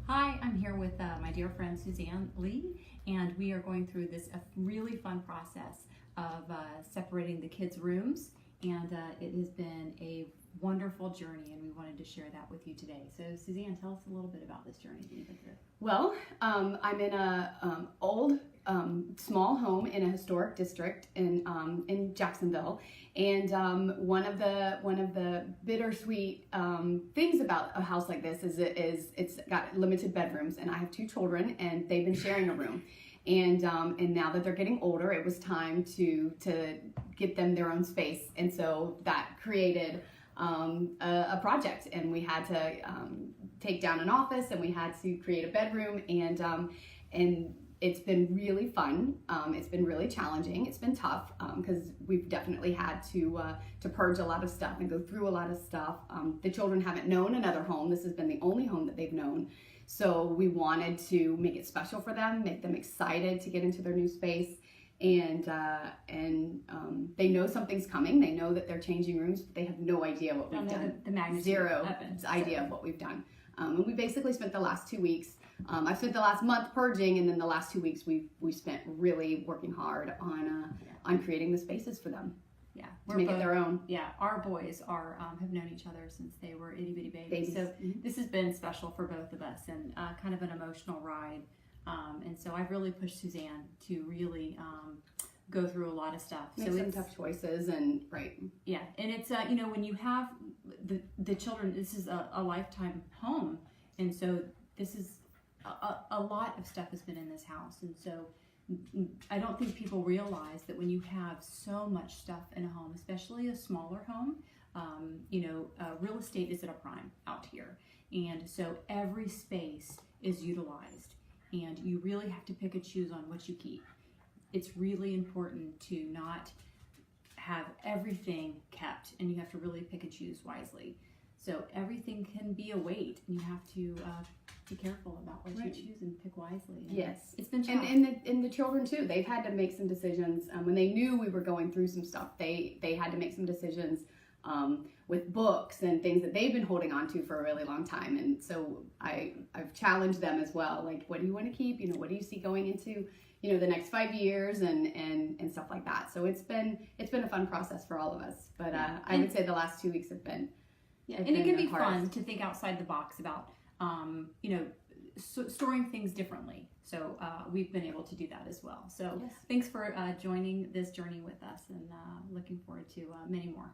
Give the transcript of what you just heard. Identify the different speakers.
Speaker 1: Hi, I'm here with my dear friend Suzanne Lee, and we are going through this really fun process of separating the kids' rooms, and it has been a wonderful journey, and we wanted to share that with you today. So Suzanne, tell us a little bit about this journey that you've been through.
Speaker 2: Well, I'm in a old small home in a historic district in Jacksonville, and one of the bittersweet things about a house like this is it's got limited bedrooms, and I have two children, and they've been sharing a room. And now that they're getting older, it was time to get them their own space, and so that created a project, and we had to take down an office, and we had to create a bedroom, and it's been really fun. It's been really challenging. It's been tough because we've definitely had to purge a lot of stuff and go through a lot of stuff. The children haven't known another home. This has been the only home that they've known. So we wanted to make it special for them, make them excited to get into their new space. And they know something's coming. They know that they're changing rooms, but they have no idea what we've done.
Speaker 1: The magnitude
Speaker 2: Zero idea of what we've done. And we basically spent the last 2 weeks. I spent the last month purging, and then the last 2 weeks we spent really working hard on creating the spaces for them.
Speaker 1: Yeah,
Speaker 2: to make it their own.
Speaker 1: Yeah, our boys are have known each other since they were itty bitty babies. So
Speaker 2: Mm-hmm.
Speaker 1: this has been special for both of us, and kind of an emotional ride. And so I've really pushed Suzanne to really go through a lot of stuff.
Speaker 2: Make some tough choices, and right.
Speaker 1: Yeah, and it's when you have the children, this is a lifetime home, and so this is a lot of stuff has been in this house, and so I don't think people realize that when you have so much stuff in a home, especially a smaller home, real estate is at a prime out here, and so every space is utilized, and you really have to pick and choose on what you keep. It's really important to not have everything kept, and you have to really pick and choose wisely. So everything can be a weight, and you have to be careful about what you choose and pick wisely. And
Speaker 2: yes,
Speaker 1: it's been tough.
Speaker 2: And the children too. They've had to make some decisions when they knew we were going through some stuff. They had to make some decisions with books and things that they've been holding on to for a really long time. And so I've challenged them as well. Like, what do you want to keep? What do you see going into the next 5 years and stuff like that. So it's been a fun process for all of us. But I would say the last 2 weeks have been.
Speaker 1: Yeah, and it can be fun to think outside the box about, storing things differently. So we've been able to do that as well. So
Speaker 2: Yes.
Speaker 1: Thanks for joining this journey with us, and looking forward to many more.